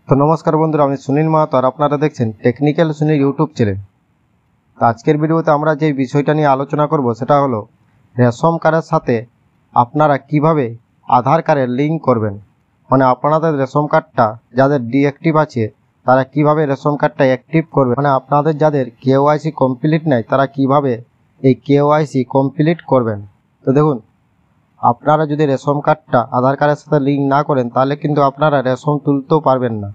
তো নমস্কার বন্ধুরা, আমি সুনীল মাহাতো আর আপনারা দেখছেন টেকনিক্যাল সুনীল ইউটিউব চ্যানেল। তো আজকের ভিডিওতে আমরা যে বিষয়টা নিয়ে আলোচনা করব সেটা হলো রেশন কার্ডের সাথে আপনারা কিভাবে আধার কার্ডের লিঙ্ক করবেন। মানে আপনাদের রেশন কার্ডটা যাদের ডিঅ্যাক্টিভ আছে তারা কিভাবে রেশন কার্ডটা অ্যাক্টিভ করবে, মানে আপনাদের যাদের কেওআইসি কমপ্লিট নেই তারা কিভাবে এই কেওআইসি কমপ্লিট করবেন। তো দেখুন, আপনারা যদি রেশন কার্ডটা আধার কার্ডের সাথে লিঙ্ক না করেন তাহলে কিন্তু আপনারা রেশন তুলতেও পারবেন না।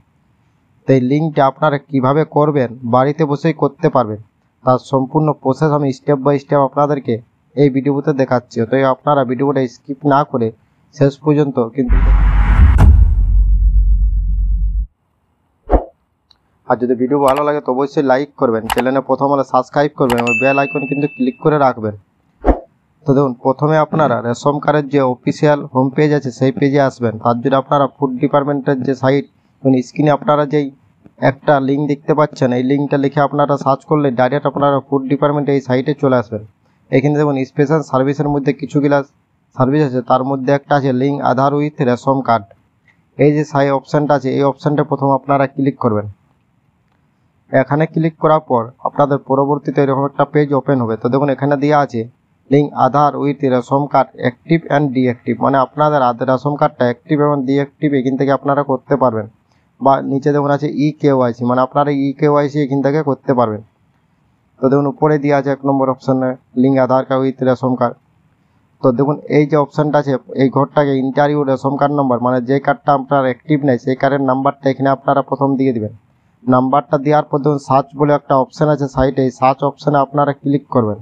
তো এই লিঙ্কটা আপনারা কিভাবে করবেন বাড়িতে বসেই করতে পারবেন, তার সম্পূর্ণ প্রসেস আমি স্টেপ বাই স্টেপ আপনাদেরকে এই ভিডিওতে দেখাচ্ছি। তো আপনারা ভিডিওটা স্কিপ না করে শেষ পর্যন্ত কিন্তু, আর যদি ভিডিও ভালো লাগে তো অবশ্যই লাইক করবেন, চ্যানেলে প্রথম হলে সাবস্ক্রাইব করবেন এবং বেল আইকন কিন্তু ক্লিক করে রাখবেন। তো দেখুন, প্রথমে আপনারা রেশন কার্ডের যে অফিসিয়াল হোম পেজ আছে সেই পেজে আসবেন। তার জন্য আপনারা ফুড ডিপার্টমেন্টের যে সাইট, স্ক্রিনে আপনারা যেই একটা লিঙ্ক দেখতে পাচ্ছেন, এই লিঙ্কটা লিখে আপনারা সার্চ করলে ডাইরেক্ট আপনারা ফুড ডিপার্টমেন্টে এই সাইটে চলে আসবেন। এখানে দেখুন স্পেশাল সার্ভিসের মধ্যে কিছুগুলা সার্ভিস আছে, তার মধ্যে একটা আছে link Aadhaar with ration card. এই যে সাই অপশানটা আছে এই অপশানটা প্রথম আপনারা ক্লিক করবেন। এখানে ক্লিক করার পর আপনাদের পরবর্তীতে এরকম একটা পেজ ওপেন হবে। তো দেখুন এখানে দেওয়া আছে link Aadhaar with ration card active and deactive, মানে আপনাদের রেশন কার্ডটা অ্যাক্টিভ এবং ডিঅ্যাক্টিভ এখান থেকে আপনারা করতে পারবেন। বা নিচে দেখুন আছে কেওআইসি, মানে আপনারা কেওআইসি এখান থেকে করতে পারবেন। তো দেখুন উপরে দেওয়া আছে 1 নম্বর অপশানে link Aadhaar card with ration card. তো দেখুন এই যে অপশানটা আছে এই ঘরটাকে ইন্টারভিউ রেশন কার্ড নম্বর, মানে যে কার্ডটা আপনার অ্যাক্টিভ নেই সেই কার্ডের নাম্বারটা এখানে আপনারা প্রথম দিয়ে দিবেন। নাম্বারটা দেওয়ার পর দেখুন সার্চ বলে একটা অপশান আছে সাইটে, এই সার্চ অপশানে আপনারা ক্লিক করবেন।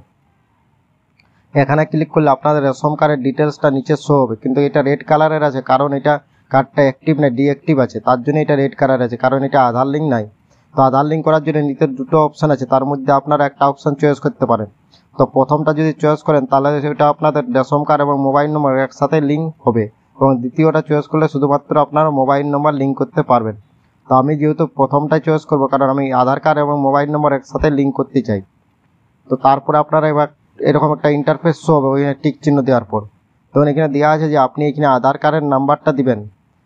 এখানে ক্লিক করলে আপনাদের রেশন কার্ডের ডিটেলসটা নিচে শো হবে, কিন্তু এটা রেড কালারের আছে কারণ এটা কার্ডটা অ্যাক্টিভ না ডিঅ্যাক্টিভ আছে, তার জন্য এটা রেড কালার আছে, কারণ এটা আধার লিঙ্ক নাই। তো আধার লিঙ্ক করার জন্য নিচে দুটো অপশান আছে, তার মধ্যে আপনারা একটা অপশান চয়েস করতে পারেন। তো প্রথমটা যদি চয়েস করেন তাহলে সেটা আপনাদের রেশন কার্ড এবং মোবাইল নম্বর একসাথে লিঙ্ক হবে, এবং দ্বিতীয়টা চয়েস করলে শুধুমাত্র আপনারা মোবাইল নম্বর লিঙ্ক করতে পারবেন। তো আমি যেহেতু প্রথমটাই চয়েস করব কারণ আমি আধার কার্ড এবং মোবাইল নম্বর একসাথে লিঙ্ক করতে চাই। তো তারপরে আপনারা এবার এরকম একটা ইন্টারফেস শো হবে ওইখানে টিক চিহ্ন দেওয়ার পর। তখন এখানে দেওয়া আছে যে আপনি এখানে আধার কার্ডের নাম্বারটা দিবেন,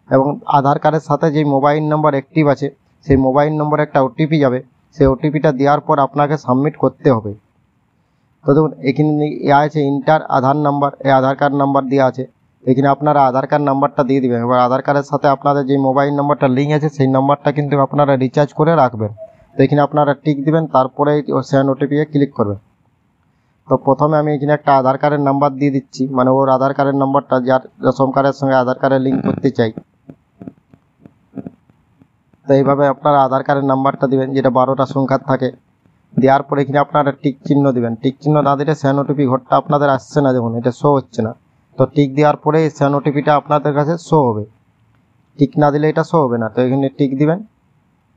এবং আধার কার্ডের সাথে যে মোবাইল নম্বর অ্যাক্টিভ আছে সেই মোবাইল নম্বরে একটা ওটিপি যাবে, সেই ওটিপিটা দেওয়ার পর আপনাকে সাবমিট করতে হবে। তো দেখুন এখানে আছে ইন্টার আধার নাম্বার, এই আধার কার্ড নাম্বার দেওয়া আছে, এখানে আপনারা আধার কার্ড নাম্বারটা দিয়ে দিবেন। এবার আধার কার্ডের সাথে আপনাদের যে মোবাইল নাম্বারটা লিঙ্ক আছে সেই নাম্বারটা কিন্তু আপনারা রিচার্জ করে রাখবেন। তো এখানে আপনারা টিক দিবেন, তারপরে সেন্ড ওটিপিতে ক্লিক করবেন। তো প্রথমে আমি এখানে একটা আধার কার্ডের নাম্বার দিয়ে দিচ্ছি, মানে ওর আধার কার্ডের নাম্বারটা যার রেশন কার্ডের সঙ্গে আধার কার্ডের লিঙ্ক করতে চাই। তো এইভাবে আপনারা আধার কার্ডের নাম্বারটা দিবেন, যেটা 12টা সংখ্যার থাকে। দেওয়ার পরে এখানে আপনারা টিক চিহ্ন দিবেন। টিক চিহ্ন না দিলে সেন্ড ওটিপি ঘরটা আপনাদের আসছে না, দেখুন এটা শো হচ্ছে না। তো টিক দেওয়ার পরে সেন্ড ওটিপিটা আপনাদের কাছে শো হবে, টিক না দিলে এটা শো হবে না। তো এখানে টিক দিবেন,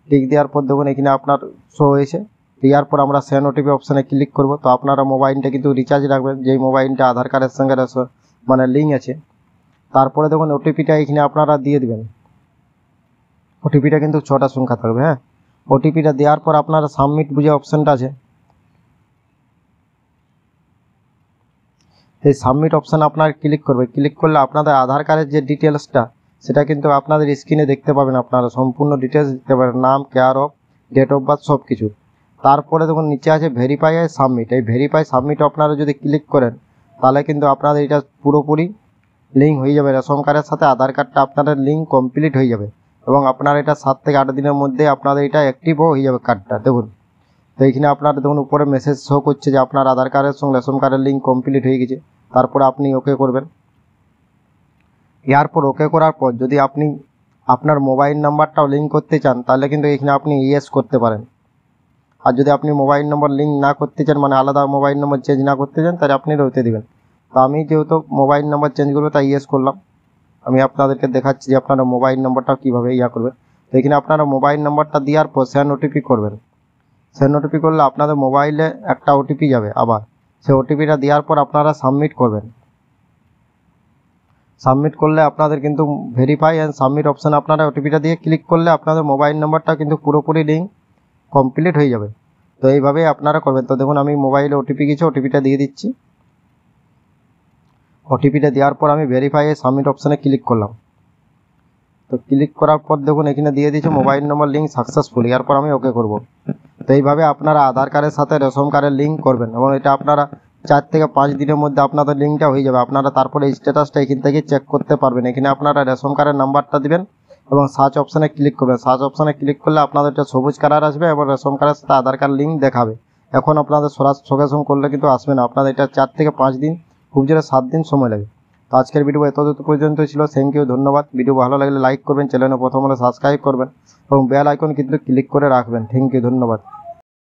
টিক দেওয়ার পর দেখুন এখানে আপনার শো হয়েছে। দেওয়ার পর আমরা সেন্ড ওটিপি অপশানে ক্লিক করব। তো আপনারা মোবাইলটা কিন্তু রিচার্জ রাখবেন, যেই মোবাইলটা আধার কার্ডের সঙ্গে মানে লিঙ্ক আছে। তারপরে দেখুন ওটিপিটা এখানে আপনারা দিয়ে দিবেন। ওটিপিটা কিন্তু 6টা সংখ্যা থাকবে। হ্যাঁ, ওটিপিটা দেওয়ার পর আপনারা সাবমিট বুঝে অপশানটা আছে, এই সাবমিট অপশান আপনারা ক্লিক করবে। ক্লিক করলে আপনাদের আধার কার্ডের যে ডিটেলসটা সেটা কিন্তু আপনাদের স্ক্রিনে দেখতে পাবেন, আপনারা সম্পূর্ণ ডিটেলস দেখতে পাবেন, নাম, care of, date of birth সব কিছু। তারপরে দেখুন নিচে আছে ভেরিফাই আর সাবমিট, এই ভেরিফাই সাবমিট আপনারা যদি ক্লিক করেন তাহলে কিন্তু আপনাদের এটা পুরোপুরি লিঙ্ক হয়ে যাবে রেশন কার্ডের সাথে, আধার কার্ডটা আপনাদের লিঙ্ক কমপ্লিট হয়ে যাবে, এবং আপনার এটা 7 থেকে 8 দিনের মধ্যে আপনাদের এটা অ্যাক্টিভও হয়ে যাবে কার্ডটা। দেখুন তো এইখানে আপনারা দেখুন উপরে মেসেজ শো করছে যে আপনার আধার কার্ডের সঙ্গে রেশন কার্ডের লিঙ্ক কমপ্লিট হয়ে গেছে। তারপরে আপনি ওকে করবেন। এরপর ওকে করার পর যদি আপনি আপনার মোবাইল নাম্বারটাও লিঙ্ক করতে চান তাহলে কিন্তু এখানে আপনি ইয়েস করতে পারেন। আর যদি আপনি মোবাইল নম্বর লিঙ্ক না করতে চান, মানে আলাদা মোবাইল নম্বর চেঞ্জ না করতে চান, তাহলে আপনি রইতে দেবেন। তো আমি যেহেতু মোবাইল নম্বর চেঞ্জ করবো তাই ইয়েস করলাম। আমি আপনাদেরকে দেখাচ্ছি যে আপনারা মোবাইল নম্বরটা কীভাবে করবেন। তো এখানে আপনারা মোবাইল নম্বরটা দেওয়ার পর সেন্ড ওটিপি করবেন। সেন্ড ওটিপি করলে আপনাদের মোবাইলে একটা ওটিপি যাবে, আবার সেই ওটিপিটা দেওয়ার পর আপনারা সাবমিট করবেন। সাবমিট করলে আপনাদের কিন্তু ভেরিফাই অ্যান্ড সাবমিট অপশানে আপনারা ওটিপিটা দিয়ে ক্লিক করলে আপনাদের মোবাইল নম্বরটা কিন্তু পুরোপুরি লিঙ্ক কমপ্লিট হয়ে যাবে। তো এইভাবেই আপনারা করবেন। তো দেখুন আমি মোবাইলে ওটিপি গেছে, ওটিপিটা দিয়ে দিচ্ছি। ওটিপিটা দেওয়ার পর আমি ভেরিফাই সাবমিট অপশানে ক্লিক করলাম। তো তো ক্লিক করার পর দেখুন এখানে দিয়ে দিয়েছে মোবাইল নম্বর লিঙ্ক সাকসেসফুল। এরপর আমি ওকে করব। তো এইভাবে আপনারা আধার কার্ডের সাথে রেশন কার্ডের লিঙ্ক করবেন এবং এটা আপনারা 4 থেকে 5 দিনের মধ্যে আপনাদের লিঙ্কটা হয়ে যাবে। আপনারা তারপরে স্ট্যাটাসটা এখান থেকে চেক করতে পারবেন। এখানে আপনারা রেশন কার্ডের নাম্বারটা দিবেন এবং সার্চ অপশানে ক্লিক করবেন। সার্চ অপশানে ক্লিক করলে আপনাদের একটা সবুজ কালার আসবে এবং রেশন কার্ডের সাথে আধার কার্ড লিঙ্ক দেখাবে। এখন আপনাদের সঙ্গে সঙ্গে করলে কিন্তু আসবে না, আপনাদের এটা 4 থেকে 5 দিন, খুব জোরে 7 দিন সময় লাগে। তো আজকের ভিডিও এতদূর পর্যন্ত ছিল। থ্যাংক ইউ, ধন্যবাদ। ভিডিও ভালো লাগলে লাইক করবেন, চ্যানেলে প্রথম হলে সাবস্ক্রাইব করবেন এবং বেল আইকন কিন্তু ক্লিক করে রাখবেন। থ্যাংক ইউ, ধন্যবাদ।